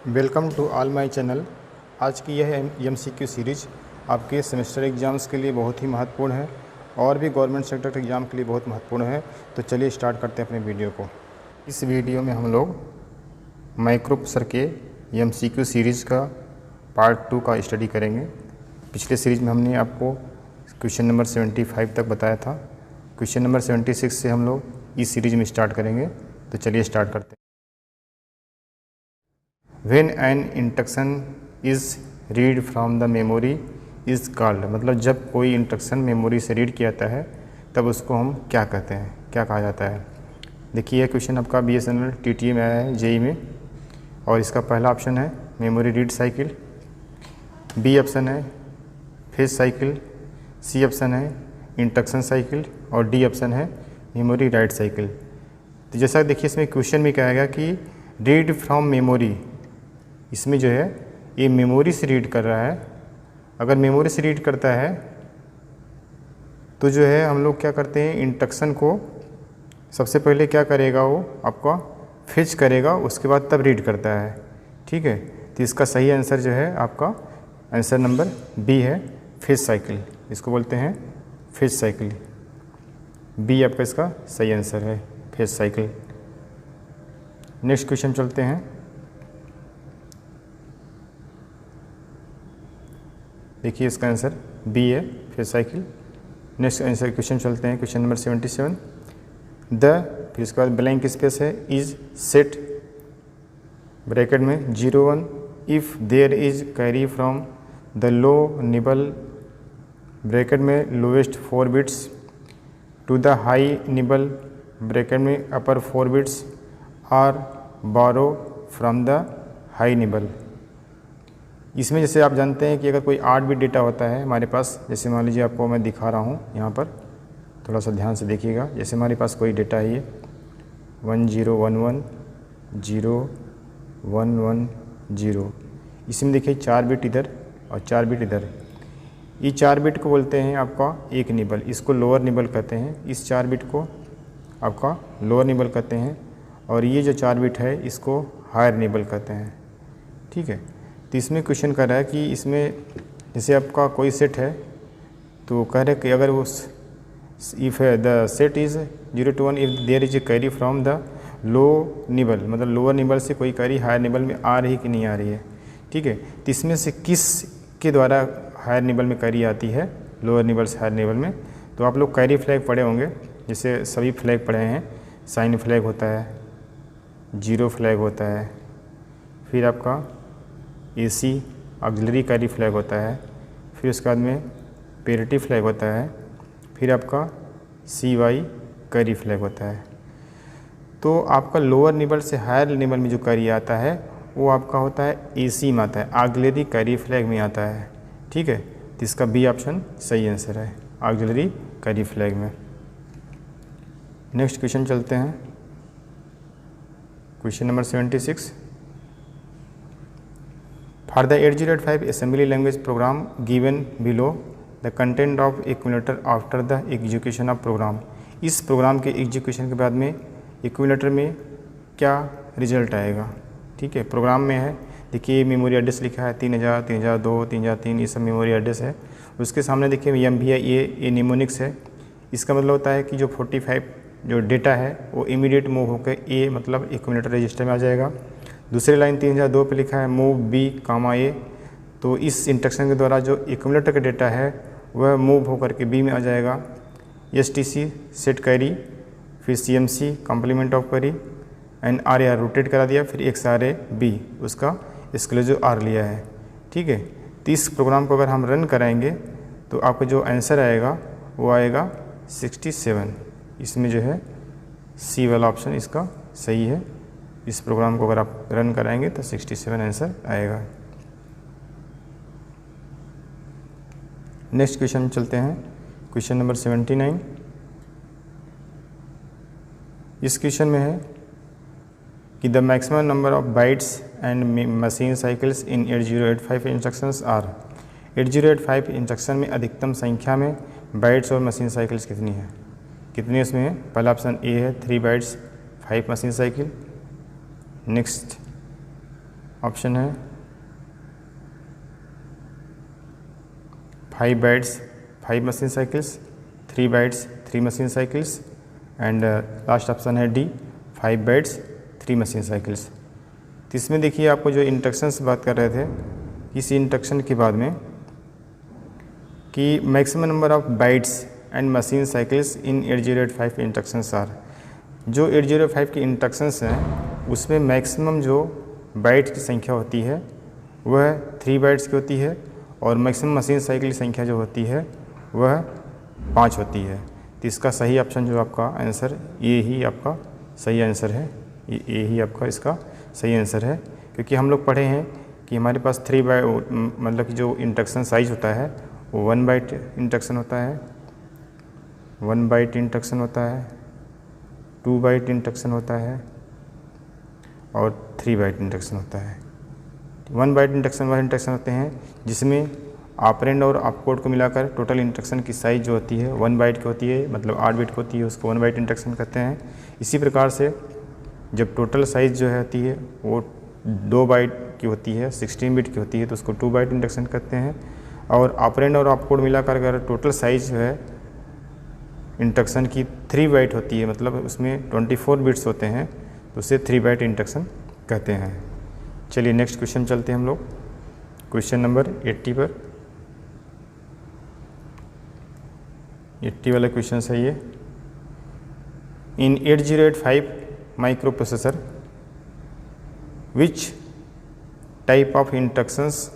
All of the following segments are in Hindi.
Welcome to all my channel. आज की यह MCQ सीरीज़ आपके सेमेस्टर एग्ज़ाम्स के लिए बहुत ही महत्वपूर्ण है और भी गवर्नमेंट सेक्टर के एग्ज़ाम के लिए बहुत महत्वपूर्ण है। तो चलिए स्टार्ट करते हैं अपने वीडियो को। इस वीडियो में हम लोग माइक्रो प्रोसेसर के MCQ सीरीज़ का पार्ट 2 का स्टडी करेंगे। पिछले सीरीज़ में हमने आपको क्वेश्चन नंबर 75 तक बताया था। क्वेश्चन नंबर 76 से हम लोग इस सीरीज़ में स्टार्ट करेंगे। तो चलिए स्टार्ट करते हैं। When an instruction is read from the memory is called, मतलब जब कोई इंस्ट्रक्शन मेमोरी से रीड किया जाता है तब उसको हम क्या कहते हैं, क्या कहा जाता है। देखिए यह क्वेश्चन आपका BSNL TTA में आया है JEE में, और इसका पहला ऑप्शन है memory read cycle, B option है फेज साइकिल, C ऑप्शन है इंस्ट्रक्शन साइकिल और D ऑप्शन है मेमोरी राइट साइकिल। तो जैसा देखिए इसमें क्वेश्चन में कहा गया कि रीड फ्रॉम मेमोरी, इसमें जो है ये मेमोरी से रीड कर रहा है। अगर मेमोरी से रीड करता है तो जो है हम लोग क्या करते हैं, इंस्ट्रक्शन को सबसे पहले क्या करेगा, वो आपका फेच करेगा, उसके बाद तब रीड करता है। ठीक है, तो इसका सही आंसर जो है आपका आंसर नंबर B है, फेज साइकिल। इसको बोलते हैं फेज साइकिल। B आपका इसका सही आंसर है, फेज साइकिल। नेक्स्ट क्वेश्चन चलते हैं। देखिए इसका आंसर B है, phase cycle. Next answer question चलते हैं, क्वेश्चन नंबर 77। फिर इसके बाद ब्लैंक स्पेस है, इज सेट ब्रैकेट में 01 if there is carry from the low nibble bracket में lowest 4 bits to the high nibble bracket में upper 4 bits are borrow from the high nibble. इसमें जैसे आप जानते हैं कि अगर कोई 8 बिट डेटा होता है हमारे पास, जैसे मान लीजिए आपको मैं दिखा रहा हूँ यहाँ पर, थोड़ा सा ध्यान से देखिएगा। जैसे हमारे पास कोई डेटा है ये 1011 0110, इसमें देखिए 4 बिट इधर और 4 बिट इधर। ये 4 बिट को बोलते हैं आपका एक निबल, इसको लोअर निबल कहते हैं। इस 4 बिट को आपका लोअर निबल कहते हैं, और ये जो 4 बिट है इसको हायर निबल कहते हैं। ठीक है, तो इसमें क्वेश्चन कर रहा है कि इसमें जैसे आपका कोई सेट है तो कह रहे कि अगर वो if the set is 0 to 1 if there is a carry from the low nibble, मतलब लोअर निबल से कोई कैरी हायर निबल में आ रही कि नहीं आ रही है। ठीक है, तो इसमें से किस के द्वारा हायर निबल में कैरी आती है, लोअर निबल से हायर निबल में। तो आप लोग कैरी फ्लैग पढ़े होंगे, जैसे सभी फ्लैग पढ़े हैं। साइन फ्लैग होता है, जीरो फ्लैग होता है, फिर आपका AC ऑक्सिलरी कैरी फ्लैग होता है, फिर उसके बाद में पेरिटी फ्लैग होता है, फिर आपका CY कैरी फ्लैग होता है। तो आपका लोअर निबल से हायर निबल में जो कैरी आता है वो आपका होता है AC में आता है, ऑक्सिलरी कैरी फ्लैग में आता है। ठीक है, तो इसका B ऑप्शन सही आंसर है, ऑक्सिलरी कैरी फ्लैग में। नेक्स्ट क्वेश्चन चलते हैं, question number 76। For the 8085 assembly language program given below, the content of accumulator after the execution of program, इस प्रोग्राम के एग्जीक्यूशन के बाद में एक्यूमुलेटर में क्या रिजल्ट आएगा। ठीक है, प्रोग्राम में है, देखिए मेमोरी एड्रेस लिखा है 3000, 3002, 3003, ये सब मेमोरी एड्रेस है। उसके सामने देखिए MVI ये निमोनिक्स है। इसका मतलब होता है कि जो 45 जो डेटा है वो इमीडिएट मूव होकर A मतलब एक्यूमुलेटर रजिस्टर में आ जाएगा। दूसरी लाइन 3002 पे लिखा है मूव B, A, तो इस इंस्ट्रक्शन के द्वारा जो एक्यूमुलेटर का डेटा है वह मूव होकर के B में आ जाएगा। STC सेट कैरी, फिर CMC complement of carry and RAR rotate करा दिया, फिर XRA B उसका एक्सक्लूसिव R लिया है। ठीक है, तो इस प्रोग्राम को अगर हम रन कराएंगे तो आपका जो आंसर आएगा वो आएगा 67। इसमें जो है C वाला ऑप्शन इसका सही है। इस प्रोग्राम को अगर आप रन कराएंगे तो 67 आंसर आएगा। नेक्स्ट क्वेश्चन चलते हैं, क्वेश्चन नंबर 79। इस क्वेश्चन में है कि the maximum number of bytes and machine cycles in 8085 instructions are. 8085 instruction में अधिकतम संख्या में बाइट्स और मशीन साइकिल्स कितनी है, कितनी उसमें है। पहला ऑप्शन A है 3 bytes 5 machine cycle. Next option है 5 bytes 5 machine cycles, 3 bytes 3 machine cycles and last option है डी 5 बाइट्स 3 मशीन साइकिल्स। तो इसमें देखिए आपको जो इंस्ट्रक्शंस बात कर रहे थे, इस इंस्ट्रक्शन के बाद में कि maximum number of bytes and machine cycles in 8085 instructions are, जो 8085 के इंस्ट्रक्शंस हैं उसमें मैक्सिमम जो बाइट की संख्या होती है वह 3 बाइट्स की होती है और मैक्सिमम मशीन साइकिल की संख्या जो होती है वह 5 होती है। तो इसका सही ऑप्शन जो आपका आंसर ये ही आपका सही आंसर है, ये ही आपका इसका सही आंसर है, क्योंकि हम लोग पढ़े हैं कि हमारे पास 3 बाइट मतलब कि जो इंस्ट्रक्शन साइज होता है वो 1 बाइट इंस्ट्रक्शन होता है, 1 बाइट इंस्ट्रक्शन होता है, 2 बाइट इंस्ट्रक्शन होता है और 3 बाइट इंस्ट्रक्शन होता है। 1 बाइट इंस्ट्रक्शन वह इंस्ट्रक्शन होते हैं जिसमें ऑपरेंड और ऑपकोड को मिलाकर टोटल इंस्ट्रक्शन की साइज जो होती है 1 बाइट की होती है, मतलब 8 बिट की होती है, उसको 1 बाइट इंस्ट्रक्शन कहते हैं। इसी प्रकार से जब टोटल साइज जो होती है वो 2 बाइट की होती है, 16 बिट की होती है, तो उसको 2 बाइट इंस्ट्रक्शन कहते हैं। और ऑपरेंड और ऑपकोड मिलाकर अगर टोटल साइज जो है इंस्ट्रक्शन की 3 बाइट होती है, मतलब उसमें 24 बिट्स होते हैं, तो उसे 3 बाइट इंस्ट्रक्शन कहते हैं। चलिए नेक्स्ट क्वेश्चन चलते हैं हम लोग, क्वेश्चन नंबर 80 पर। 80 वाला क्वेश्चन है ये। इन 8085 micro processor which type of instructions,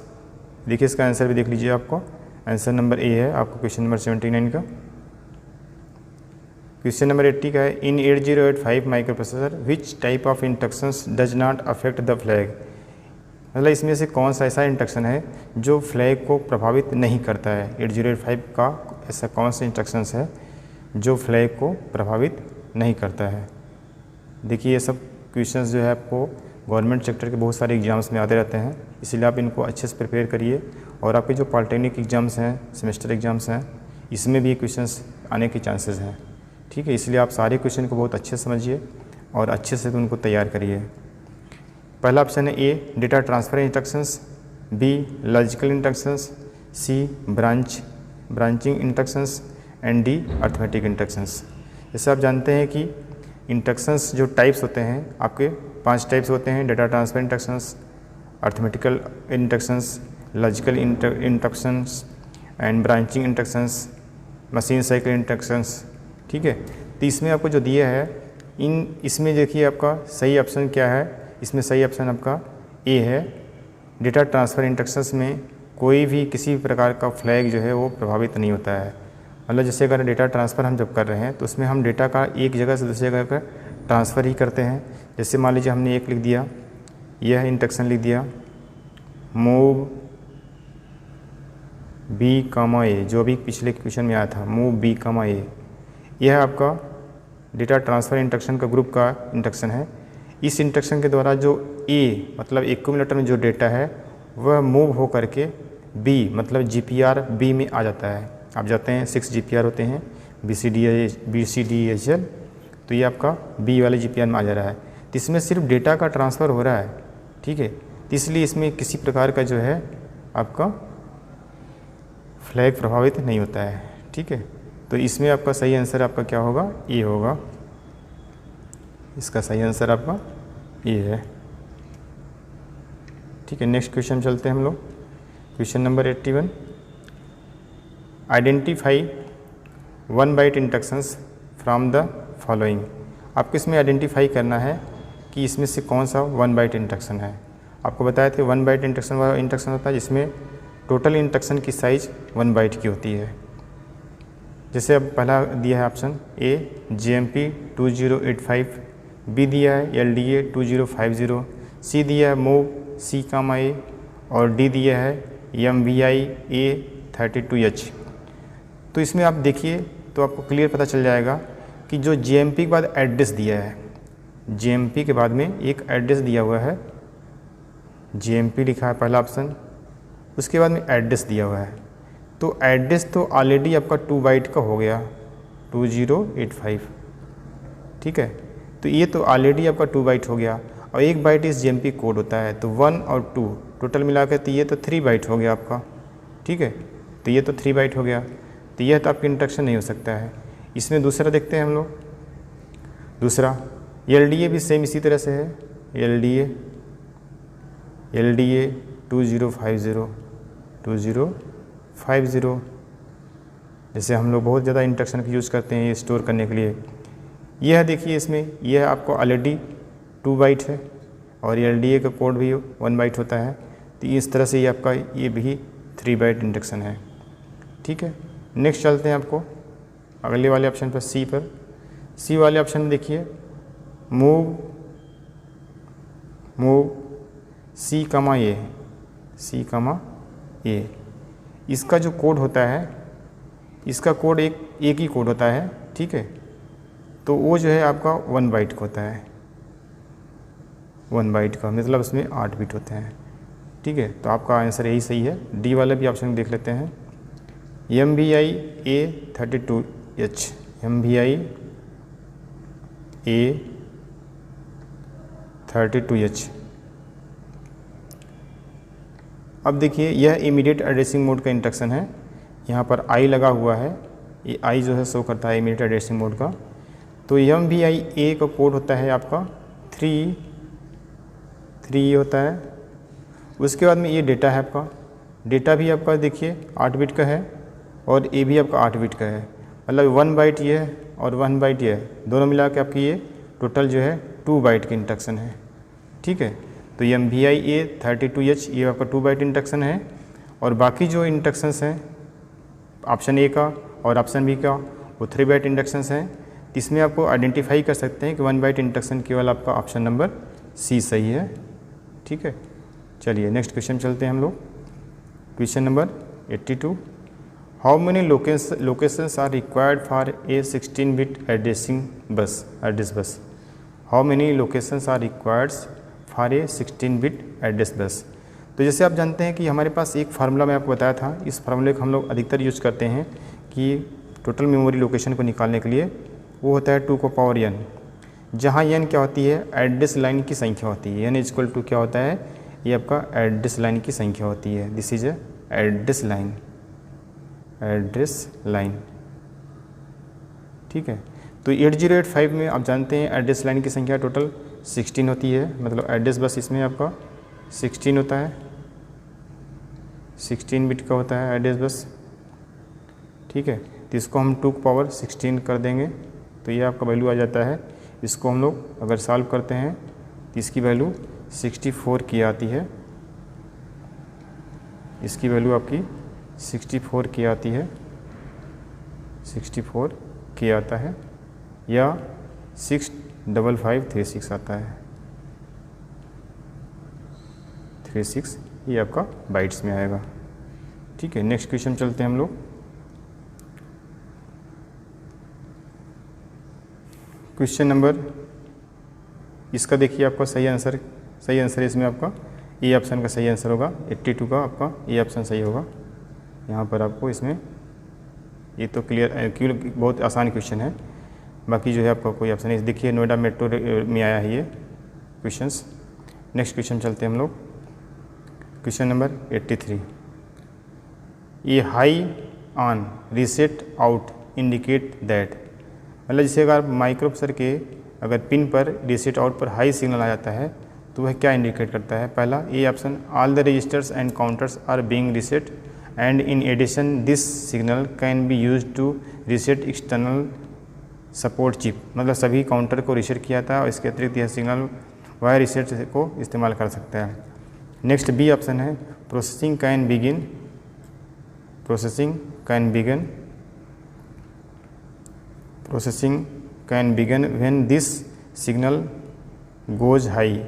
देखिए इसका आंसर भी देख लीजिए, आपको आंसर नंबर ए है आपको क्वेश्चन नंबर 79 का। क्वेश्चन नंबर 80 का है इन 8085 micro processor which type of instructions does not affect the flag, मतलब इसमें से कौन सा ऐसा इंस्ट्रक्शन है जो फ्लैग को प्रभावित नहीं करता है। 8085 का ऐसा कौन सा इंस्ट्रक्शंस है जो फ्लैग को प्रभावित नहीं करता है। देखिए ये सब क्वेश्चंस जो है आपको गवर्नमेंट सेक्टर के बहुत सारे एग्जाम्स में आते रहते हैं, इसलिए आप इनको अच्छे से प्रिपेयर करिए। और आपके जो पॉलिटेक्निक एग्जाम्स हैं, सेमेस्टर एग्जाम्स हैं, इसमें भी क्वेश्चंस आने के चांसेस हैं, ठीक है। इसलिए आप सारे क्वेश्चन को बहुत अच्छे से समझिए और अच्छे से उनको तैयार करिए। पहला ऑप्शन है A data transfer instructions, B logical instructions, C branching instructions and D arithmetic instructions. जैसे आप जानते हैं कि इंस्ट्रक्शंस जो टाइप्स होते हैं आपके 5 टाइप्स होते हैं, data transfer instructions, arithmetical instructions, logical instructions and branching instructions, machine cycle instructions, ठीक है। तो इसमें आपको जो दिया है इसमें देखिए आपका सही ऑप्शन क्या है, इसमें सही ऑप्शन आपका ए है। डेटा ट्रांसफ़र इंस्ट्रक्शंस में कोई भी किसी प्रकार का फ्लैग जो है वो प्रभावित नहीं होता है। मतलब जैसे अगर डेटा ट्रांसफ़र हम जब कर रहे हैं तो उसमें हम डेटा का एक जगह से दूसरी जगह का ट्रांसफ़र ही करते हैं। जैसे मान लीजिए हमने एक लिख दिया, यह इंस्ट्रक्शन लिख दिया मूव बी कामा ए, जो भी पिछले क्वेश्चन में आया था मूव बी कामा ए, यह आपका डेटा ट्रांसफ़र इंस्ट्रक्शन का ग्रुप का इंस्ट्रक्शन है। इस इंस्ट्रक्शन के द्वारा जो ए मतलब एक्यूमुलेटर में जो डेटा है वह मूव हो करके बी मतलब GPR बी में आ जाता है। आप जाते हैं 6 GPR होते हैं BCDHL, तो ये आपका बी वाले GPR में आ जा रहा है। तो इसमें सिर्फ डेटा का ट्रांसफ़र हो रहा है, ठीक है। तो इसलिए इसमें किसी प्रकार का जो है आपका फ्लैग प्रभावित नहीं होता है, ठीक है। तो इसमें आपका सही आंसर आपका क्या होगा, ए होगा। इसका सही आंसर आपका ए है, ठीक है। नेक्स्ट क्वेश्चन चलते हैं हम लोग, question number 81। Identify 1 byte instructions from the following. आपको इसमें आइडेंटिफाई करना है कि इसमें से कौन सा 1 बाइट इंस्ट्रक्शन है। आपको बताए थे 1 बाइट इंस्ट्रक्शन वाला इंस्ट्रक्शन होता है जिसमें टोटल इंस्ट्रक्शन की साइज 1 बाइट की होती है। जैसे अब पहला दिया है ऑप्शन ए JMP 2085, बी दिया है LDA 2050, सी दिया है मूव सी कामा ए और डी दिया है MVI A32H। तो इसमें आप देखिए तो आपको क्लियर पता चल जाएगा कि जो JMP के बाद एड्रेस दिया है, JMP के बाद में एक एड्रेस दिया हुआ है, JMP लिखा है पहला ऑप्शन, उसके बाद में एड्रेस दिया हुआ है। तो एड्रेस तो ऑलरेडी आपका 2 बाइट का हो गया 2085, ठीक है। तो ये तो ऑलरेडी आपका 2 बाइट हो गया। और 1 बाइट इस GMP कोड होता है। तो 1 और 2 टोटल मिला के तो ये तो 3 बाइट हो गया आपका, ठीक है। तो ये तो 3 बाइट हो गया, तो यह तो आपकी इंस्ट्रक्शन नहीं हो सकता है। इसमें दूसरा देखते हैं हम लोग। दूसरा LDA भी सेम इसी तरह से है। LDA 2050 जैसे हम लोग बहुत ज़्यादा इंस्ट्रक्शन का यूज़ करते हैं ये स्टोर करने के लिए। यह देखिए इसमें यह आपको ऑलरेडी 2 बाइट है और LDA का कोड भी 1 बाइट होता है। तो इस तरह से ये आपका ये भी 3 बाइट इंस्ट्रक्शन है, ठीक है। नेक्स्ट चलते हैं आपको अगले वाले ऑप्शन पर, सी पर। सी वाले ऑप्शन में देखिए मूव C, A। इसका जो कोड होता है, इसका कोड एक ही कोड होता है, ठीक है। तो वो जो है आपका 1 बाइट का होता है, 1 बाइट का मतलब उसमें 8 बिट होते हैं, ठीक है। तो आपका आंसर यही सही है। डी वाला भी ऑप्शन देख लेते हैं। MVI A32H, MVI A32H। अब देखिए यह इमीडिएट एड्रेसिंग मोड का इंस्ट्रक्शन है। यहाँ पर I लगा हुआ है, ये I जो है शो करता है इमीडिएट एड्रेसिंग मोड का। तो MVI A का कोड होता है आपका 3 होता है। उसके बाद में ये डेटा है आपका, डेटा भी आपका देखिए 8 बिट का है और A भी आपका 8 बिट का है, मतलब 1 बाइट ये है और 1 बाइट ये है, दोनों मिला के आपकी ये टोटल जो है 2 बाइट की इंस्ट्रक्शन है, ठीक है। तो MVI A32H ये आपका 2 बाइट इंस्ट्रक्शन है और बाकी जो इंस्ट्रक्शंस हैं ऑप्शन A का और ऑप्शन B का वो 3 बाइट इंस्ट्रक्शंस हैं। इसमें आपको आइडेंटिफाई कर सकते हैं कि 1 बाइट इंस्ट्रक्शन केवल आपका ऑप्शन नंबर C सही है, ठीक है। चलिए नेक्स्ट क्वेश्चन चलते हैं हम लोग। Question number 82, how many locations are required for a 16 bit address bus. How many locations are required for a 16 bit address bus. तो जैसे आप जानते हैं कि हमारे पास एक फार्मूला मैं आपको बताया था, इस फार्मूले को हम लोग अधिकतर यूज करते हैं कि टोटल मेमोरी लोकेशन को निकालने के लिए। वो होता है 2 को पावर n, जहाँ n क्या होती है एड्रेस लाइन की संख्या होती है। n इक्वल टू क्या होता है, ये आपका एड्रेस लाइन की संख्या होती है। दिस इज एड्रेस लाइन, ठीक है। तो 8085 में आप जानते हैं एड्रेस लाइन की संख्या टोटल 16 होती है, मतलब एड्रेस बस इसमें आपका 16 होता है, 16 बिट का होता है एड्रेस बस, ठीक है। तो इसको हम 2 पावर 16 कर देंगे तो ये आपका वैल्यू आ जाता है। इसको हम लोग अगर सॉल्व करते हैं तो इसकी वैल्यू 64 की आती है, इसकी वैल्यू आपकी 64 की आती है, 64 की आता है, या 65536 आता है, 36 ये आपका बाइट्स में आएगा, ठीक है। नेक्स्ट क्वेश्चन चलते हैं हम लोग। क्वेश्चन नंबर, इसका देखिए आपका सही आंसर इसमें आपका ए ऑप्शन का सही आंसर होगा। 82 का आपका ए ऑप्शन सही होगा। यहाँ पर आपको इसमें ये तो क्लियर बहुत आसान क्वेश्चन है, बाकी जो है आपका कोई ऑप्शन नहीं। देखिए नोएडा मेट्रो में आया है ये क्वेश्चंस। नेक्स्ट क्वेश्चन चलते हैं हम लोग। क्वेश्चन नंबर 83, ये high on reset out indicate that, मतलब जैसे अगर माइक्रो प्रोसेसर के अगर पिन पर रीसेट आउट पर हाई सिग्नल आ जाता है तो वह क्या इंडिकेट करता है। पहला A option, all the registers and counters are being reset and in addition this signal can be used to reset external support chip, मतलब सभी काउंटर को रीसेट किया था और इसके अतिरिक्त यह सिग्नल वह रीसेट को इस्तेमाल कर सकता है। नेक्स्ट बी ऑप्शन है, processing can begin when this signal goes high,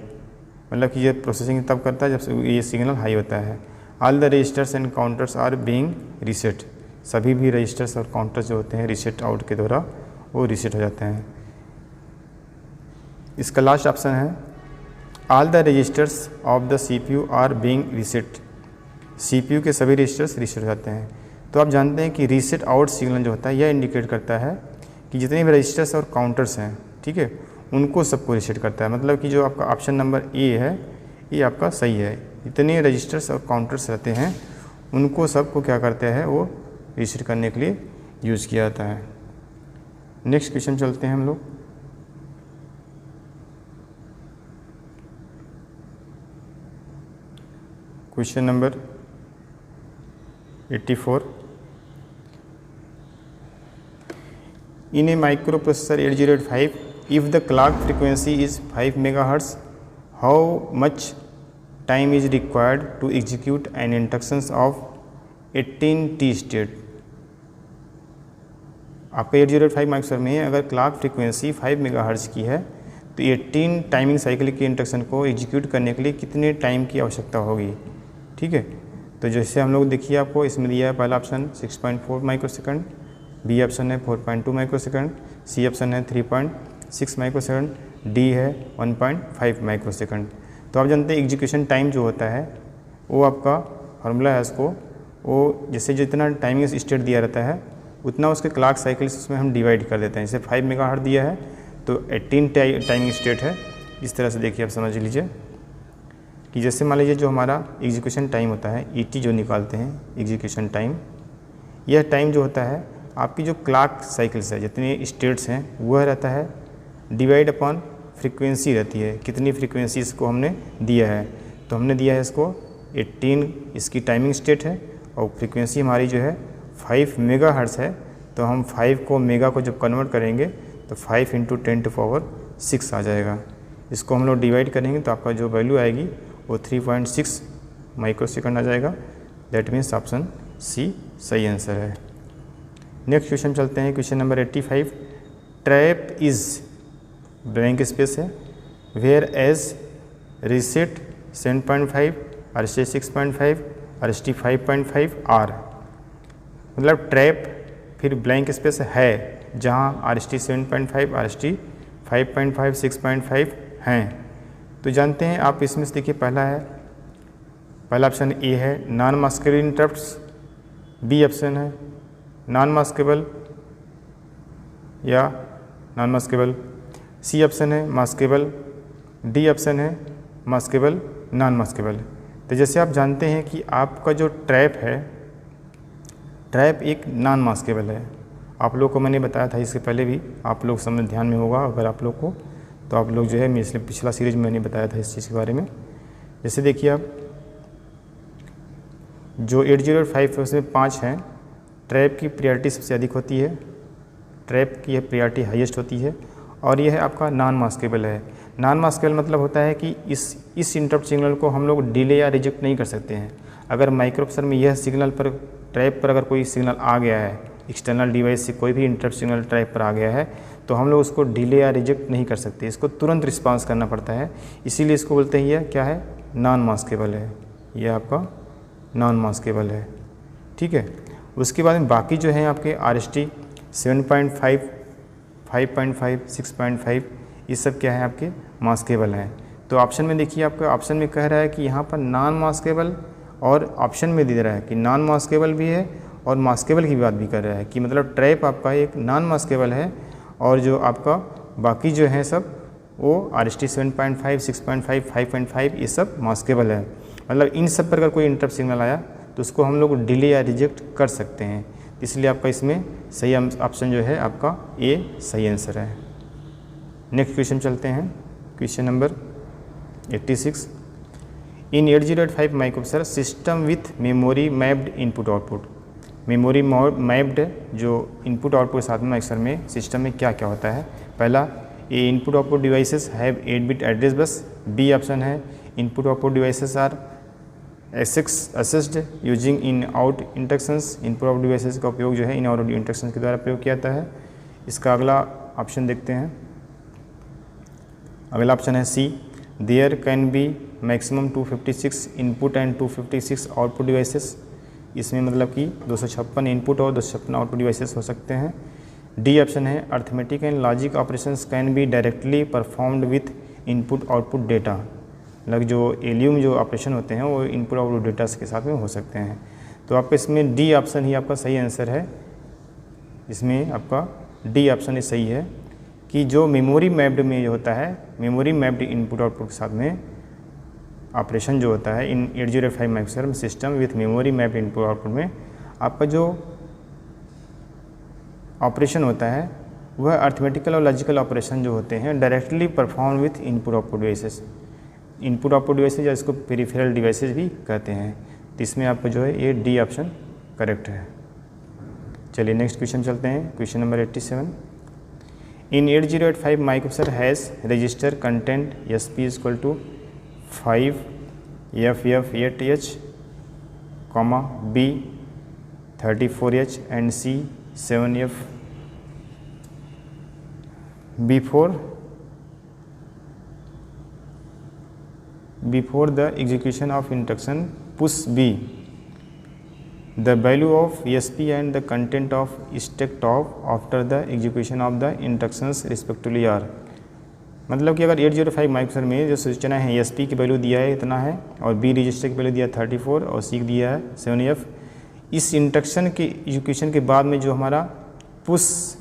मतलब कि ये प्रोसेसिंग तब करता है जब ये सिग्नल हाई होता है। All the registers and counters are being reset, सभी भी रजिस्टर्स और काउंटर्स जो होते हैं रीसेट आउट के द्वारा वो रीसेट हो जाते हैं। इसका लास्ट ऑप्शन है, all the registers of the CPU are being reset, CPU के सभी रजिस्टर्स रीसेट हो जाते हैं। तो आप जानते हैं कि रीसेट आउट सिग्नल जो होता है यह इंडिकेट करता है कि जितने भी रजिस्टर्स और काउंटर्स हैं, ठीक है, उनको सबको रीसेट करता है। मतलब कि जो आपका ऑप्शन नंबर ए है ये आपका सही है। इतने रजिस्टर्स और काउंटर्स रहते हैं उनको सबको क्या करते हैं वो रीसेट करने के लिए यूज़ किया जाता है। नेक्स्ट क्वेश्चन चलते हैं हम लोग। Question number 84। In a microprocessor 8085, if the clock frequency is 5 MHz, how much time is required to execute an instructions of 18 T state? आपका 8085 माइक्रोप्रोसेसर में अगर क्लॉक फ्रीक्वेंसी 5 मेगाहर्ट्ज़ की है तो 18 टाइमिंग साइकिल के इंस्ट्रक्शन को एग्जीक्यूट करने के लिए कितने टाइम की आवश्यकता होगी। ठीक है, तो जैसे हम लोग देखिए आपको इसमें दिया है पहला ऑप्शन 6.4 माइक्रोसेकंड, बी ऑप्शन है 4.2 माइक्रोसेकंड, सी ऑप्शन है 3.6 माइक्रोसेकंड, डी है 1.5 माइक्रोसेकंड। तो आप जानते हैं एग्जीक्यूशन टाइम जो होता है वो आपका फार्मूला है उसको, वो जैसे जितना टाइमिंग स्टेट दिया रहता है उतना उसके क्लॉक साइकिल्स उसमें हम डिवाइड कर देते हैं। जैसे 5 मेगाहर्ट्ज़ दिया है तो 18 टाइमिंग स्टेट है। इस तरह से देखिए आप समझ लीजिए कि जैसे मान लीजिए जो हमारा एग्जीक्यूशन टाइम होता है ईटी जो निकालते हैं एग्जीक्यूशन टाइम, यह टाइम जो होता है आपकी जो क्लॉक साइकिल्स है जितने स्टेट्स हैं वह रहता है डिवाइड अपॉन फ्रीक्वेंसी रहती है, कितनी फ्रीक्वेंसी इसको हमने दिया है। तो हमने दिया है इसको 18 इसकी टाइमिंग स्टेट है और फ्रीक्वेंसी हमारी जो है 5 मेगाहर्ट्ज़ है। तो हम 5 को मेगा को जब कन्वर्ट करेंगे तो 5 × 10⁶ आ जाएगा। इसको हम लोग डिवाइड करेंगे तो आपका जो वैल्यू आएगी वो 3.6 माइक्रोसेकंड आ जाएगा। दैट मीन्स ऑप्शन सी सही आंसर है। नेक्स्ट क्वेश्चन चलते हैं, question number 85। Trap is blank space है where as reset 7.5, RST 6.5, RST 5.5 are. मतलब ट्रैप फिर ब्लैंक स्पेस है जहाँ आरएसटी 7.5, आरएसटी 5.5, 6.5 हैं। तो जानते हैं आप इसमें से देखिए पहला ऑप्शन ए है non maskable interrupts, B option है नॉन मास्केबल या नॉन मास्केबल, सी ऑप्शन है मास्केबल, डी ऑप्शन है मास्केबल नॉन मास्केबल। तो जैसे आप जानते हैं कि आपका जो ट्रैप है ट्रैप एक नॉन मास्केबल है। आप लोग को मैंने बताया था इससे पहले भी, आप लोग समझ ध्यान में होगा अगर आप लोग को, तो आप लोग जो है इसलिए पिछला सीरीज में मैंने बताया था इस चीज़ के बारे में। जैसे देखिए आप जो 8085 है उसमें 5 हैं, ट्रैप की प्रायोरिटी सबसे अधिक होती है, ट्रैप की प्रायोरिटी हाईएस्ट होती है और यह है आपका नॉन मास्केबल है। नॉन मास्केबल मतलब होता है कि इस इंटरप्ट सिग्नल को हम लोग डिले या रिजेक्ट नहीं कर सकते हैं। अगर माइक्रोप्रोसेसर में यह सिग्नल पर ट्रैप पर अगर कोई सिग्नल आ गया है, एक्सटर्नल डिवाइस से कोई भी इंटरप्ट सिग्नल ट्रैप पर आ गया है तो हम लोग उसको डिले या रिजेक्ट नहीं कर सकते, इसको तुरंत रिस्पांस करना पड़ता है। इसीलिए इसको बोलते हैं यह क्या है, नॉन मास्केबल है, यह आपका नॉन मास्केबल है। ठीक है, उसके बाद में बाकी जो हैं आपके आरएसटी 7.5, 5.5, 6.5 ये सब क्या है आपके मास्केबल हैं। तो ऑप्शन में देखिए आपका ऑप्शन में कह रहा है कि यहाँ पर नॉन मास्केबल, और ऑप्शन में दे रहा है कि नॉन मास्केबल भी है और मास्केबल की बात भी कर रहा है कि मतलब ट्रैप आपका एक नॉन मास्केबल है और जो आपका बाकी जो है सब वो आरएसटी 7.5, 6.5, 5.5 ये सब मास्केबल है। मतलब इन सब पर अगर कोई इंटरप्ट सिग्नल आया तो उसको हम लोग डिले या रिजेक्ट कर सकते हैं। इसलिए आपका इसमें सही ऑप्शन जो है आपका ए सही आंसर है। नेक्स्ट क्वेश्चन चलते हैं, question number 86। In 8085 microprocessor system with memory mapped input output. Memory mapped जो इनपुट आउटपुट के साथ में अक्सर में सिस्टम में क्या क्या होता है। पहला, ये input output devices have 8 bit address bus, B option है input output devices are accessed using in out instructions. Input out devices का उपयोग जो है इन आउट इंस्ट्रक्शंस के द्वारा प्रयोग किया जाता है। इसका अगला ऑप्शन देखते हैं, अगला ऑप्शन है C, there can be maximum 256 input and 256 output devices. इसमें मतलब कि 256 इनपुट और 256 आउटपुट डिवाइसेस हो सकते हैं। डी ऑप्शन है arithmetic and logic operations can be directly performed with input output data. मतलब जो एलियम जो ऑपरेशन होते हैं वो इनपुट आउटपुट डेटा के साथ में हो सकते हैं। तो आपका इसमें डी ऑप्शन ही आपका सही आंसर है। इसमें आपका डी ऑप्शन ही सही है कि जो मेमोरी मैप्ड में जो होता है, मेमोरी मैप्ड इनपुट आउटपुट के साथ में ऑपरेशन जो होता है इन 8085 microprocessor system with memory mapped input output में आपका जो ऑपरेशन होता है वह अर्थमेटिकल और लॉजिकल ऑपरेशन जो होते हैं directly perform with input output devices. Input output devices या इसको पेरिफेरल डिवाइसेज भी कहते हैं। तो इसमें आपको जो है ये डी ऑप्शन करेक्ट है। चलिए नेक्स्ट क्वेश्चन चलते हैं, question number 87। In 8085 microprocessor has register content SP equal to 5FF8H, B 34H and C 7F before the execution of instruction push B. The value of SP and the content of stack top after the execution of the instructions respectively are। मतलब कि अगर 8085 माइक्रोप्रोसेसर में जो सूचना है SP की वैल्यू दिया है इतना है और B रजिस्टर की वैल्यू दिया है 34 और C दिया है 7F, इस इंस्ट्रक्शन के एग्जीक्यूशन के बाद में जो हमारा पुश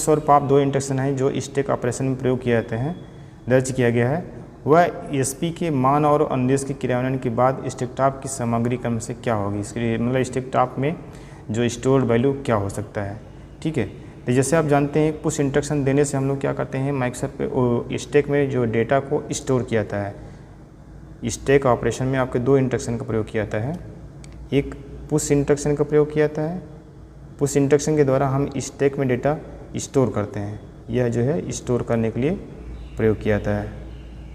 और पॉप दो इंस्ट्रक्शन हैं जो स्टैक ऑपरेशन में प्रयोग किए जाते हैं, दर्ज किया गया है, वह SP के मान और अनुदेश के क्रियान्वयन के बाद स्टैक टॉप की सामग्री क्रम से क्या होगी। इसके लिए मतलब स्टैक टॉप में जो स्टोर्ड वैल्यू क्या हो सकता है। ठीक है, तो जैसे आप जानते हैं पुश इंस्ट्रक्शन देने से हम लोग क्या करते हैं, माइक्रोसॉफ्ट पे स्टैक में जो डेटा को स्टोर किया जाता है। स्टैक ऑपरेशन में आपके दो इंस्ट्रक्शन का प्रयोग किया जाता है, एक पुश इंस्ट्रक्शन का प्रयोग किया जाता है। पुश इंस्ट्रक्शन के द्वारा हम स्टैक में डेटा स्टोर करते हैं, यह जो है स्टोर करने के लिए प्रयोग किया जाता है,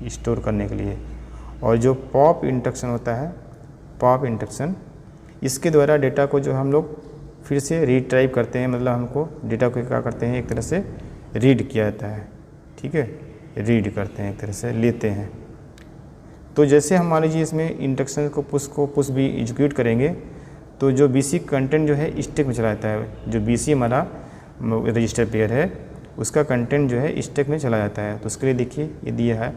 स्टोर करने के लिए। और जो पॉप इंस्ट्रक्शन होता है, पॉप इंस्ट्रक्शन, इसके द्वारा डेटा को जो हम लोग फिर से रीट्राइप करते हैं, मतलब हमको डेटा को क्या करते हैं, एक तरह से रीड किया जाता है। ठीक है, रीड करते हैं, एक तरह से लेते हैं। तो जैसे हम मान लीजिए इसमें इंस्ट्रक्शन को पुश भी एग्जीक्यूट करेंगे तो जो BC कंटेंट जो है स्टैक में चला जाता है। जो BC हमारा रजिस्टर पेयर है उसका कंटेंट जो है स्टैक में चला जाता है। तो उसके लिए देखिए ये दिया है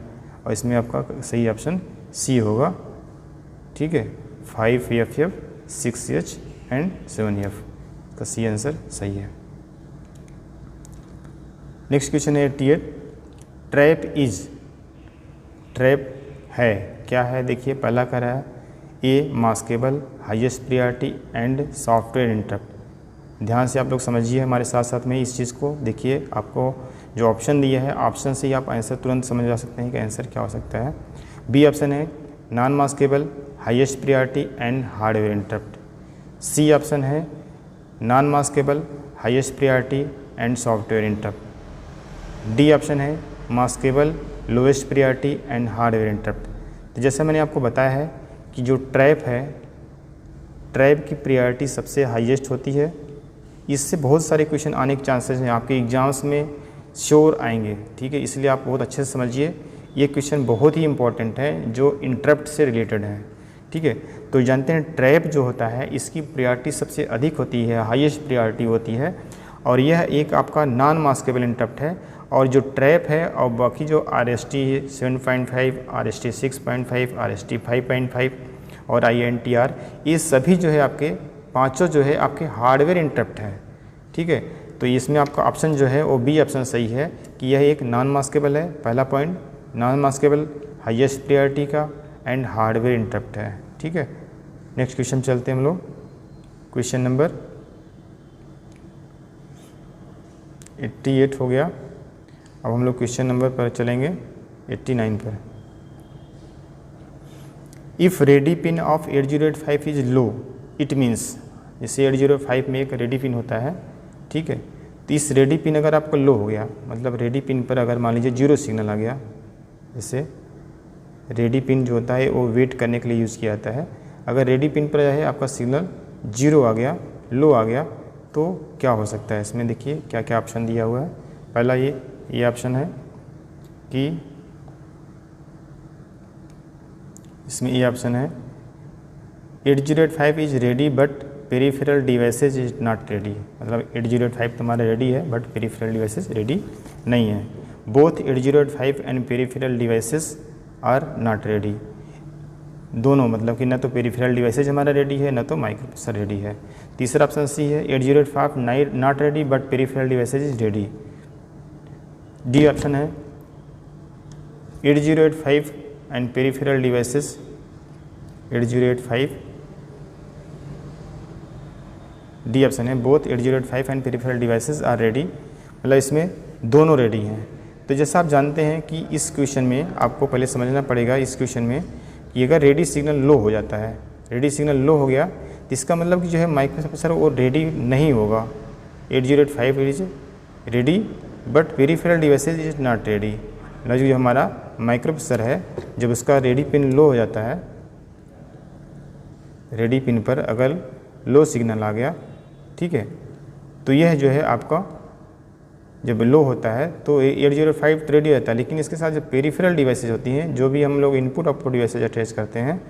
और इसमें आपका सही ऑप्शन C होगा। ठीक है, 5FF 6H एंड 7F का C आंसर सही है। नेक्स्ट क्वेश्चन है 88। ट्रैप है क्या है, देखिए पहला कह रहा है A maskable, highest priority and software interrupt. ध्यान से आप लोग समझिए हमारे साथ साथ में इस चीज़ को देखिए। आपको जो ऑप्शन दिया है, ऑप्शन से ही आप आंसर तुरंत समझ जा सकते हैं कि आंसर क्या हो सकता है। बी ऑप्शन है non maskable, highest priority and hardware interrupt. C option है non maskable, highest priority and software interrupt. D option है maskable, lowest priority and hardware interrupt. तो जैसे मैंने आपको बताया है कि जो ट्रैप है, ट्रैप की प्रायोरिटी सबसे हाईएस्ट होती है। इससे बहुत सारे क्वेश्चन आने के चांसेस हैं, आपके एग्जाम्स में श्योर आएंगे। ठीक है, इसलिए आप बहुत अच्छे से समझिए, ये क्वेश्चन बहुत ही इंपॉर्टेंट है जो इंटरप्ट से रिलेटेड है। ठीक है, तो जानते हैं ट्रैप जो होता है इसकी प्रायोरिटी सबसे अधिक होती है, हाईएस्ट प्रायोरिटी होती है, और यह एक आपका नॉन मास्केबल इंटरप्ट है। और जो ट्रैप है और बाकी जो RST 7.5, RST 6.5, RST 5.5 और INTR, ये सभी जो है आपके पांचों जो है आपके हार्डवेयर इंटरप्ट हैं। ठीक है, तो इसमें आपका ऑप्शन जो है वो बी ऑप्शन सही है कि यह एक नॉन मास्केबल है। पहला point non maskable, highest priority का एंड हार्डवेयर इंटरप्ट है। ठीक है, नेक्स्ट क्वेश्चन चलते हैं हम लोग, क्वेश्चन नंबर 88 हो गया। अब हम लोग क्वेश्चन नंबर पर चलेंगे 89 पर। If ready pin of 8085 is low it means, जैसे 8085 में एक रेडी पिन होता है। ठीक है, तो इस रेडी पिन अगर आपका लो हो गया, मतलब रेडी पिन पर अगर मान लीजिए 0 सिग्नल आ गया, जैसे रेडी पिन जो होता है वो वेट करने के लिए यूज़ किया जाता है। अगर रेडी पिन पर है आपका सिग्नल 0 आ गया, लो आ गया, तो क्या हो सकता है। इसमें देखिए क्या क्या ऑप्शन दिया हुआ है। पहला ये ऑप्शन है कि इसमें ये ऑप्शन है 8085 is ready but peripheral devices is not ready. मतलब 8085 तुम्हारा रेडी है बट पेरिफेरल डिवाइसेज रेडी नहीं है। Both 8085 and peripheral devices are not ready. दोनों, मतलब कि न तो पेरिफेरल डिवाइसेज हमारा रेडी है न तो माइक्रोप्रोसेसर रेडी है। तीसरा ऑप्शन सी है 8085 not ready but peripheral devices is ready. D option है 8085 and peripheral devices, 8085, D option है both 8085 and peripheral devices are ready, मतलब इसमें दोनों रेडी हैं। तो जैसा आप जानते हैं कि इस क्वेश्चन में आपको पहले समझना पड़ेगा इस क्वेश्चन में कि अगर रेडी सिग्नल लो हो जाता है, रेडी सिग्नल लो हो गया तो इसका मतलब कि जो है माइक्रोप्रोसेसर वो रेडी नहीं होगा। 8085 is ready but peripheral devices is not ready, मतलब जो हमारा माइक्रोप्रोसेसर है जब उसका रेडी पिन लो हो जाता है, रेडी पिन पर अगर लो सिग्नल आ गया, ठीक है, तो यह जो है आपका जब लो होता है तो 8085 तो रेडी रहता है, लेकिन इसके साथ जो पेरिफेरल डिवाइसेज होती हैं, जो भी हम लोग इनपुट आउटपुट डिवाइसेज अटैच करते हैं,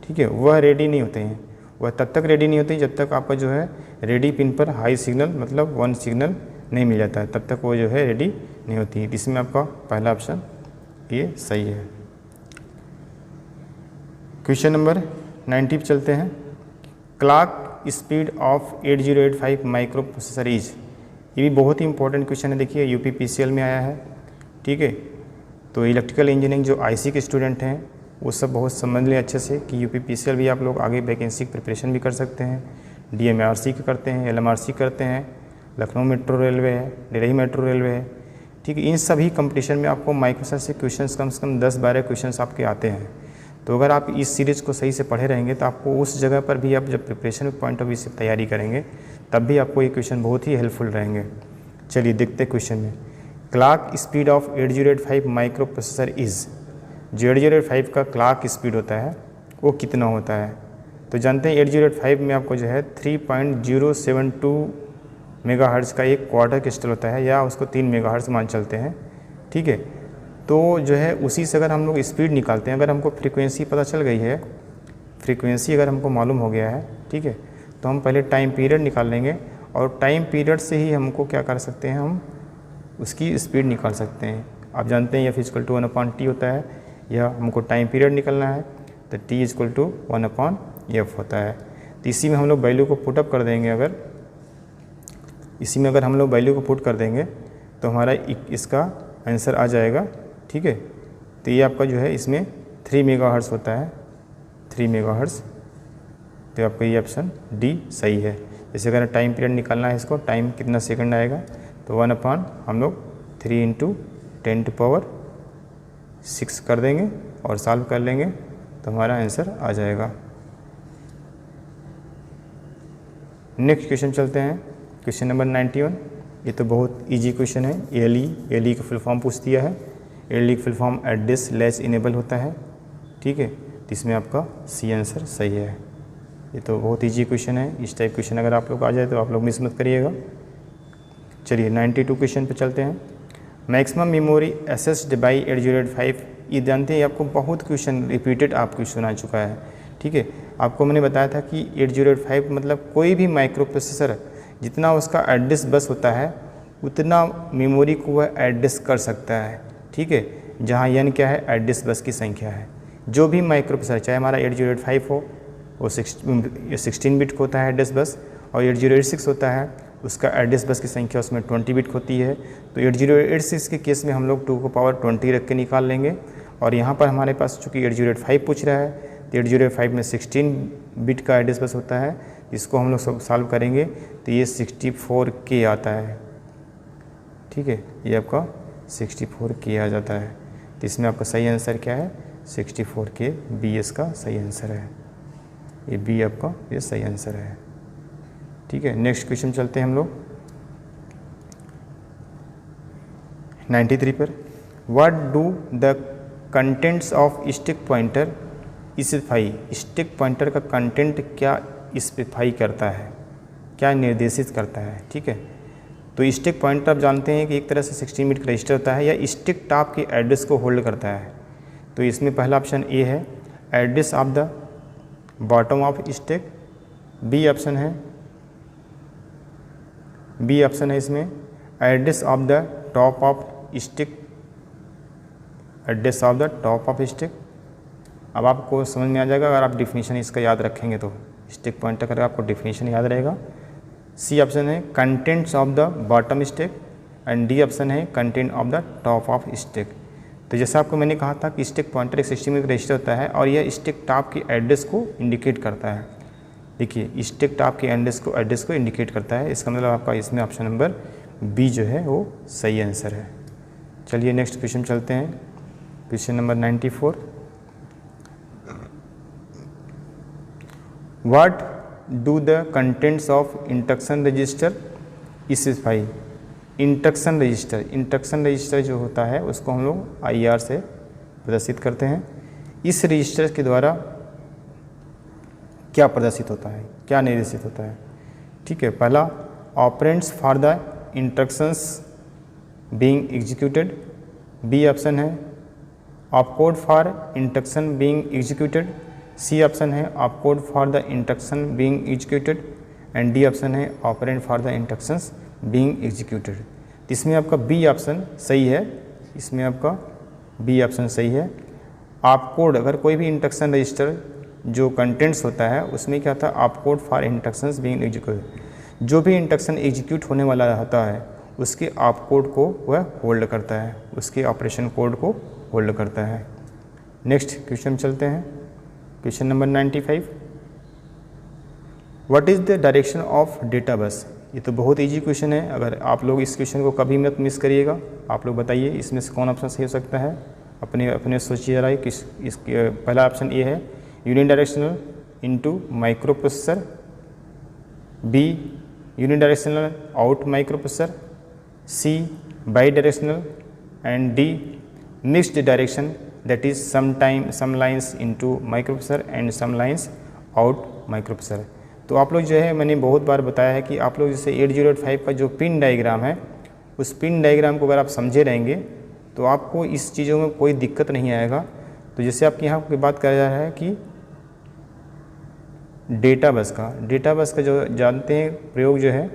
ठीक है, वह रेडी नहीं होते हैं। वह तब तक रेडी नहीं होते जब तक आपका जो है रेडी पिन पर हाई सिग्नल मतलब 1 सिग्नल नहीं मिल जाता है, तब तक वो जो है रेडी नहीं होती है। इसमें आपका पहला ऑप्शन ये सही है। क्वेश्चन नंबर 90 पे चलते हैं। Clock speed of 8085 micro processor is, ये भी बहुत ही इंपॉर्टेंट क्वेश्चन है। देखिए यूपी पीसीएल में आया है, ठीक है, तो इलेक्ट्रिकल इंजीनियरिंग जो आईसी के स्टूडेंट हैं वो सब बहुत समझ लें अच्छे से कि यूपी पीसीएल भी आप लोग आगे वैकेंसी की प्रिपरेशन भी कर सकते हैं। डीएमआरसी के करते हैं, एलएमआरसी करते हैं, लखनऊ मेट्रो रेलवे है, दिल्ली मेट्रो रेलवे है, ठीक है, इन सभी कंपटीशन में आपको माइक्रोसॉफ्ट से क्वेश्चंस कम से कम 10-12 क्वेश्चंस आपके आते हैं। तो अगर आप इस सीरीज़ को सही से पढ़े रहेंगे तो आपको उस जगह पर भी आप जब प्रिपरेशन पॉइंट ऑफ व्यू से तैयारी करेंगे तब भी आपको ये क्वेश्चन बहुत ही हेल्पफुल रहेंगे। चलिए देखते हैं क्वेश्चन में। Clock speed of 8085 micro processor is, जो 8085 का क्लॉक स्पीड होता है वो कितना होता है? तो जानते हैं 8085 में आपको जो है 3.072 मेगाहर्ट्ज़ का एक क्वार्टर क्रिस्टल होता है, या उसको 3 मेगाहर्ट्ज़ मान चलते हैं, ठीक है। तो जो है उसी से अगर हम लोग स्पीड निकालते हैं, अगर हमको फ्रीक्वेंसी पता चल गई है, फ्रीक्वेंसी अगर हमको मालूम हो गया है, ठीक है, तो हम पहले टाइम पीरियड निकाल लेंगे और टाइम पीरियड से ही हमको क्या कर सकते हैं, हम उसकी स्पीड निकाल सकते हैं। आप जानते हैं F = 1/T होता है, या हमको टाइम पीरियड निकालना है तो T = 1/F होता है। तो इसी में हम लोग वैल्यू को पुटअप कर देंगे, अगर इसी में अगर हम लोग वैल्यू को पुट कर देंगे तो हमारा इसका आंसर आ जाएगा, ठीक है। तो ये आपका जो है इसमें 3 मेगाहर्ट्ज़ होता है, 3 मेगाहर्ट्ज़, तो आपका ये ऑप्शन डी सही है। जैसे अगर टाइम पीरियड निकालना है, इसको टाइम कितना सेकंड आएगा, तो 1/, हम लोग 3 × 10⁻6 कर देंगे और सॉल्व कर लेंगे तो हमारा आंसर आ जाएगा। नेक्स्ट क्वेश्चन चलते हैं, क्वेश्चन नंबर 91। ये तो बहुत इजी क्वेश्चन है। ALE का फुल फॉर्म पूछ दिया है। ALE का full form address latch enable होता है, ठीक है, तो इसमें आपका सी आंसर सही है। ये तो बहुत इजी क्वेश्चन है। इस टाइप क्वेश्चन अगर आप लोग आ जाए तो आप लोग मिस मत करिएगा। चलिए 92 क्वेश्चन पे चलते हैं। मैक्सिमम मेमोरी एसेस्ड बाई 8085, ये जानते हैं आपको बहुत क्वेश्चन रिपीटेड आपको सुना चुका है, ठीक है। आपको मैंने बताया था कि 8085 मतलब कोई भी माइक्रो प्रोसेसर जितना उसका एड्रेस बस होता है उतना मेमोरी को वह एड्रेस कर सकता है, ठीक है। जहाँ n क्या है, एड्रेस बस की संख्या है। जो भी माइक्रो प्रोसेसर, चाहे हमारा 8085 हो, वो 16 बिट होता है एड्रेस बस, और 8086 होता है उसका एड्रेस बस की संख्या उसमें 20 बिट होती है। तो 8086 के केस में हम लोग 2⁻20 रख के निकाल लेंगे, और यहाँ पर हमारे पास चूँकि 8085 पूछ रहा है तो 8085 में 16 बिट का एड्रेस बस होता है। इसको हम लोग सब सॉल्व करेंगे तो ये 64K आता है, ठीक है, ये आपका 64K आ जाता है। तो इसमें आपका सही आंसर क्या है, 64K, बी इसका सही आंसर है। ये बी आपका ये सही आंसर है, ठीक है। नेक्स्ट क्वेश्चन चलते हैं हम लोग 93 पर। What do the contents of stick pointer specify, stick pointer का कंटेंट क्या स्पेसिफाई करता है, क्या निर्देशित करता है, ठीक है। तो स्टिक पॉइंटर आप जानते हैं कि एक तरह से 16 बिट का रजिस्टर होता है, या स्टिक टॉप के एड्रेस को होल्ड करता है। तो इसमें पहला ऑप्शन ए है address of the bottom of stack, B option है, बी ऑप्शन है इसमें address of the top of stack, address of the top of stack. अब आपको समझ में आ जाएगा अगर आप डिफिनीशन इसका याद रखेंगे तो, स्टिक पॉइंटर का आपको डिफिनीशन याद रहेगा। सी ऑप्शन है contents of the bottom stick, and D option है content of the top of stack. तो जैसा आपको मैंने कहा था कि स्टैक पॉइंटर एक सिस्टम में रजिस्टर होता है और यह स्टैक टॉप की एड्रेस को इंडिकेट करता है। देखिए स्टैक टॉप के एड्रेस को इंडिकेट करता है, इसका मतलब आपका इसमें ऑप्शन नंबर बी जो है वो सही आंसर है। चलिए नेक्स्ट क्वेश्चन चलते हैं, question number 94। What do the contents of instruction register specify. Instruction register जो होता है उसको हम लोग IR से प्रदर्शित करते हैं। इस रजिस्टर के द्वारा क्या प्रदर्शित होता है, क्या निर्देशित होता है। ठीक है, पहला operands for the instructions being executed, B option है opcode for instruction being executed, C option है opcode for the instruction being executed and D option है operand for the instructions being executed. इसमें आपका बी ऑप्शन सही है, इसमें आपका बी ऑप्शन सही है। ऑपकोड, अगर कोई भी इंस्ट्रक्शन रजिस्टर जो कंटेंट्स होता है उसमें क्या था, opcode for instructions being executed, जो भी इंस्ट्रक्शन एग्जीक्यूट होने वाला होता है उसके ऑपकोड को वह होल्ड करता है, उसके ऑपरेशन कोड को होल्ड करता है। नेक्स्ट क्वेश्चन चलते हैं, question number 95। What is the direction of data bus. ये तो बहुत इजी क्वेश्चन है, अगर आप लोग इस क्वेश्चन को कभी मत मिस करिएगा। आप लोग बताइए इसमें से कौन ऑप्शन सही हो सकता है, अपने सोचिए जरा। इसके पहला ऑप्शन ये है unidirectional into microprocessor, B unidirectional out microprocessor, C bidirectional and D mixed direction that is some lines into microprocessor and some lines out microprocessor। तो आप लोग जो है मैंने बहुत बार बताया है कि आप लोग जैसे 8085 का जो पिन डायग्राम है उस पिन डायग्राम को अगर आप समझे रहेंगे तो आपको इस चीज़ों में कोई दिक्कत नहीं आएगा। तो जैसे आपके यहाँ की बात करा जा रहा है कि डेटा बस का जो जानते हैं प्रयोग जो है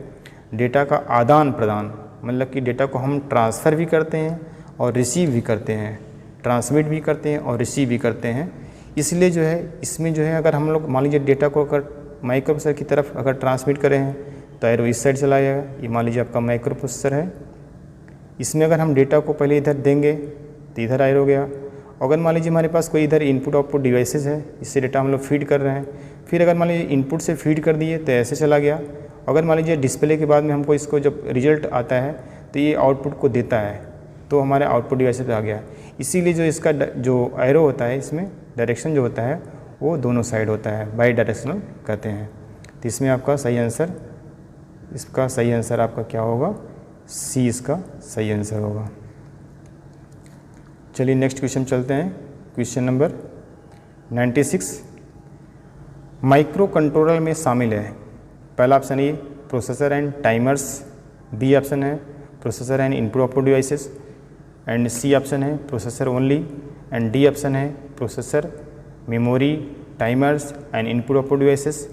डेटा का आदान प्रदान, मतलब कि डेटा को हम ट्रांसफ़र भी करते हैं और रिसीव भी करते हैं, ट्रांसमिट भी करते हैं और रिसीव भी करते हैं। इसलिए जो है इसमें जो है अगर हम लोग मान लीजिए डेटा को अगर माइक्रो प्रोसेसर की तरफ अगर ट्रांसमिट कर रहे हैं तो एरो इस साइड चला जाएगा। ये मान लीजिए आपका माइक्रो प्रोसेसर है, इसमें अगर हम डेटा को पहले इधर देंगे तो इधर एरो गया। अगर मान लीजिए हमारे पास कोई इधर इनपुट आउटपुट डिवाइसेस है, इससे डेटा हम लोग फीड कर रहे हैं, फिर अगर मान लीजिए इनपुट से फीड कर दिए तो ऐसे चला गया। अगर मान लीजिए डिस्प्ले के बाद में हमको इसको जब रिजल्ट आता है तो ये आउटपुट को देता है, तो हमारे आउटपुट डिवाइस पे आ गया। इसीलिए जो इसका जो एरो होता है इसमें डायरेक्शन जो होता है वो दोनों साइड होता है, बाई डायरेक्शनल कहते हैं। तो इसमें आपका सही आंसर, इसका सही आंसर आपका क्या होगा, सी इसका सही आंसर होगा। चलिए नेक्स्ट क्वेश्चन चलते हैं, क्वेश्चन नंबर 96। माइक्रो कंट्रोलर में शामिल है, पहला ऑप्शन ये processor and timers, B option है processor and input output devices and C option है processor only and D option है processor, memory, timers and input output devices.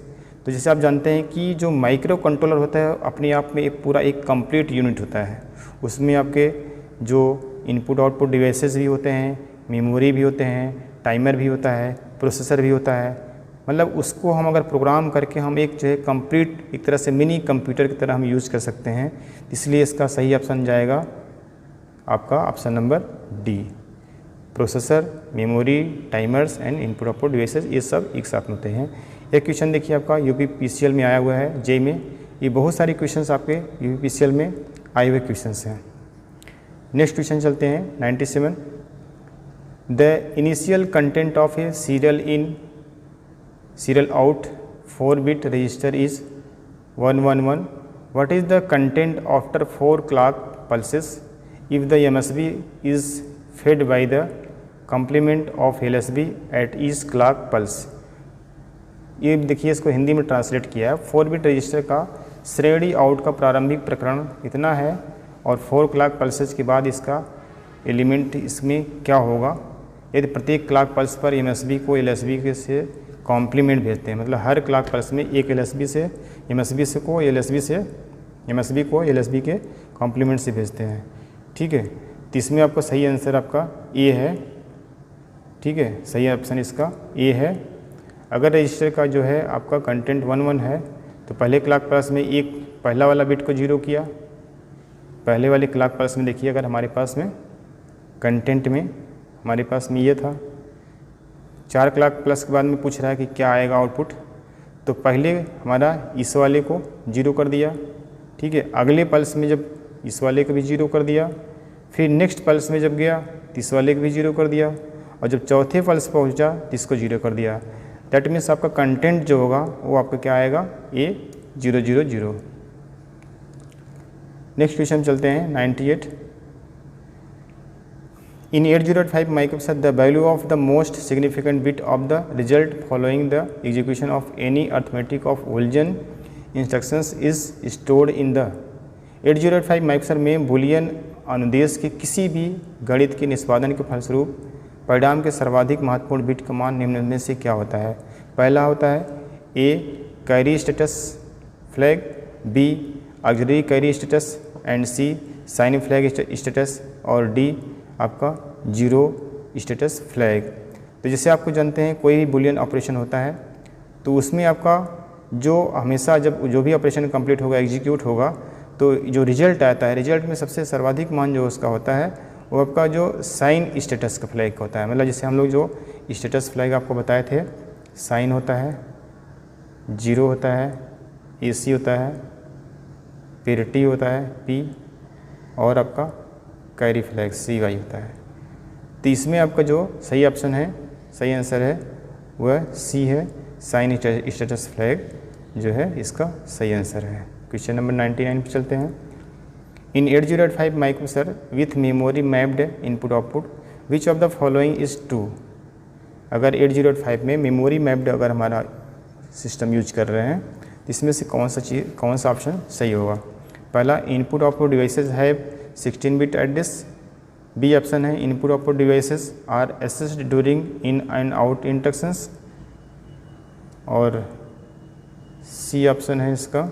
तो जैसे आप जानते हैं कि जो माइक्रो कंट्रोलर होता है अपने आप में एक पूरा एक कंप्लीट यूनिट होता है। उसमें आपके जो इनपुट आउटपुट डिवाइसेस भी होते हैं, मेमोरी भी होते हैं, टाइमर भी होता है, प्रोसेसर भी होता है। मतलब उसको हम अगर प्रोग्राम करके हम एक जो है कंप्लीट एक तरह से मिनी कंप्यूटर की तरह हम यूज़ कर सकते हैं। इसलिए इसका सही ऑप्शन जाएगा आपका option number D, processor, memory, timers and input output devices, ये सब एक साथ होते हैं। एक क्वेश्चन देखिए आपका UPPCL में आया हुआ है, जे में। ये बहुत सारे क्वेश्चंस आपके UPPCL में आए हुए क्वेश्चंस हैं। नेक्स्ट क्वेश्चन चलते हैं 97। The initial content of A serial out 4-bit register is 111. What is the content after 4 clock pulses if the MSB is fed by the complement of LSB at each clock pulse? ये देखिए इसको हिंदी में ट्रांसलेट किया है। 4-bit रजिस्टर का श्रेणी आउट का प्रारंभिक प्रकरण इतना है और 4 क्लॉक पल्सेस के बाद इसका एलिमेंट इसमें क्या होगा यदि प्रत्येक क्लॉक पल्स पर MSB को LSB से कॉम्प्लीमेंट भेजते हैं। मतलब हर क्लॉक पल्स में एक MSB को LSB के कॉम्प्लीमेंट से भेजते हैं। ठीक है, तो इसमें आपका सही आंसर आपका ए है। ठीक है, सही ऑप्शन इसका ए है। अगर रजिस्टर का जो है आपका कंटेंट 11 है तो पहले क्लॉक पल्स में एक पहला वाला बिट को 0 किया, पहले वाले क्लॉक पल्स में देखिए, अगर हमारे पास में कंटेंट में हमारे पास में ये था, 4 क्लॉक पल्स के बाद में पूछ रहा है कि क्या आएगा आउटपुट, तो पहले हमारा इस वाले को 0 कर दिया, ठीक है। अगले पल्स में जब इस वाले को भी 0 कर दिया, फिर नेक्स्ट पल्स में जब गया तो इस वाले को भी 0 कर दिया, और जब चौथे पल्स पहुंचा तो इसको 0 कर दिया। दैट मीन्स आपका कंटेंट जो होगा वो आपका क्या आएगा, A000। नेक्स्ट क्वेश्चन चलते हैं 98। In 8085 microprocessor, the value of the most significant bit of the result following the execution of any arithmetic of Boolean instructions is stored in the 8085 microprocessor में बूलियन अनुदेश के किसी भी गणित के निष्पादन के फलस्वरूप परिणाम के सर्वाधिक महत्वपूर्ण बिट का मान निम्न में से क्या होता है। पहला होता है A carry status flag, B auxiliary carry status and C sign flag status, और D आपका 0 स्टेटस फ्लैग। तो जैसे आपको जानते हैं कोई भी बूलियन ऑपरेशन होता है तो उसमें आपका जो हमेशा जब जो भी ऑपरेशन कंप्लीट होगा, एग्जीक्यूट होगा, तो जो रिजल्ट आता है, रिजल्ट में सबसे सर्वाधिक मान जो उसका होता है वो आपका जो साइन स्टेटस का फ्लैग होता है। मतलब जैसे हम लोग जो स्टेटस फ्लैग आपको बताए थे, साइन होता है, 0 होता है, AC होता है, फिर T होता है P, और आपका कैरी फ्लैग CY होता है। तो इसमें आपका जो सही ऑप्शन है, सही आंसर है वह C है, साइन स्टेटस फ्लैग जो है इसका सही आंसर है। क्वेश्चन नंबर 99 पे चलते हैं। इन 8085 microprocessor with memory mapped input output which of the following is true. अगर 8085 में मेमोरी मैप्ड अगर हमारा सिस्टम यूज कर रहे हैं तो इसमें से कौन सा ऑप्शन सही होगा। पहला, input output devices have 16 bit address. B option है input output devices are accessed during in and out instructions, और सी ऑप्शन है इसका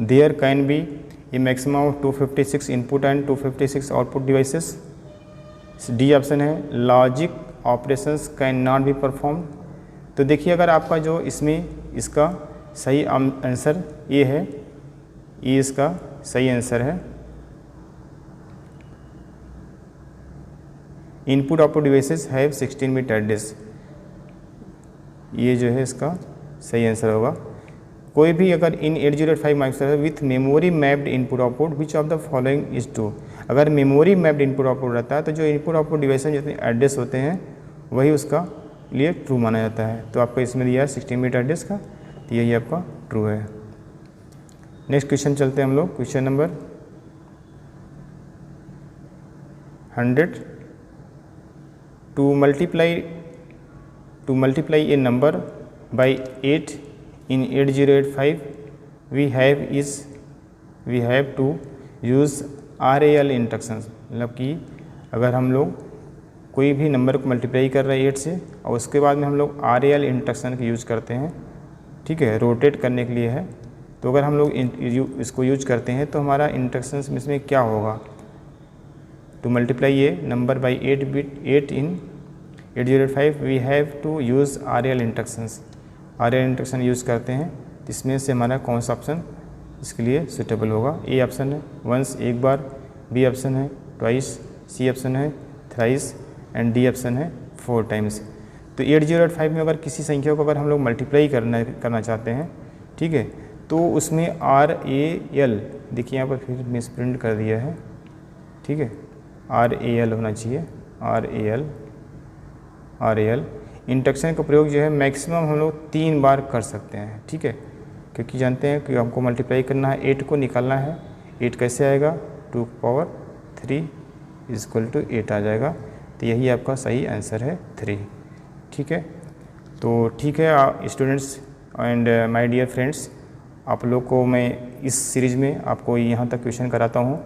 there can be a maximum of 256 input and 256 output devices. D option है logic operations can not be perform. तो देखिए अगर आपका जो इसमें इसका सही आंसर ये है, ये इसका सही आंसर है। Input output devices have 16 bit address, ये जो है इसका सही आंसर होगा। कोई भी अगर इन 8085 microprocessor with memory mapped input output which of the following is true. अगर मेमोरी मैप्ड इनपुट आउटपुट रहता है तो जो इनपुट आउटपुट डिवाइस जितने एड्रेस होते हैं वही उसका लिए ट्रू माना जाता है। तो आपको इसमें दिया है 16 बिट एड्रेस का, तो यही आपका ट्रू है। नेक्स्ट क्वेश्चन चलते हैं हम लोग, question number 100। To multiply a number by 8 in 8085 we have to use RAL instructions. मतलब कि अगर हम लोग कोई भी नंबर को मल्टीप्लाई कर रहे हैं 8 से और उसके बाद में हम लोग RAL इंस्ट्रक्शन का यूज़ करते हैं, ठीक है, रोटेट करने के लिए है। तो अगर हम लोग इसको यूज करते हैं तो हमारा इंस्ट्रक्शंस में इसमें क्या होगा, to multiply a number by 8 in 8085 we have to use RAL instructions. RAL instruction use करते हैं, इसमें से हमारा कौन सा ऑप्शन इसके लिए सूटेबल होगा। ए ऑप्शन है वंस एक बार, बी ऑप्शन है ट्वाइस, सी ऑप्शन है थ्राइस एंड डी ऑप्शन है 4 टाइम्स। तो 8085 में अगर किसी संख्या को अगर हम लोग मल्टीप्लाई करना चाहते हैं, ठीक है, तो उसमें RAL देखिए यहाँ पर फिर मिसप्रिंट कर दिया है, ठीक है, RAL होना चाहिए, RAL इंस्ट्रक्शन का प्रयोग जो है मैक्सिमम हम लोग 3 बार कर सकते हैं, ठीक है, क्योंकि जानते हैं कि हमको मल्टीप्लाई करना है, 8 को निकालना है। 8 कैसे आएगा, 2 की पावर 3 = 8 आ जाएगा। तो यही आपका सही आंसर है 3, ठीक है। तो ठीक है students and my dear friends, आप लोग को मैं इस सीरीज़ में आपको यहाँ तक क्वेश्चन कराता हूँ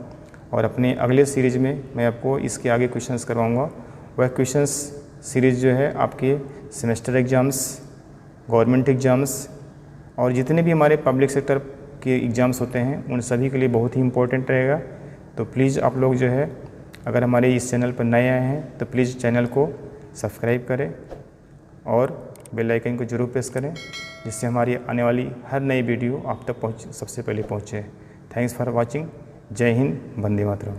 और अपने अगले सीरीज़ में मैं आपको इसके आगे क्वेश्चंस करवाऊँगा। वह क्वेश्चंस सीरीज़ जो है आपके सेमेस्टर एग्ज़ाम्स, गवर्नमेंट एग्ज़ाम्स और जितने भी हमारे पब्लिक सेक्टर के एग्ज़ाम्स होते हैं उन सभी के लिए बहुत ही इम्पोर्टेंट रहेगा। तो प्लीज़ आप लोग जो है अगर हमारे इस चैनल पर नए आए हैं तो प्लीज़ चैनल को सब्सक्राइब करें और बेल आइकन को जरूर प्रेस करें, जिससे हमारी आने वाली हर नई वीडियो आप तक सबसे पहले पहुँचे। Thanks for watching. जय हिंद, वंदे मातरम।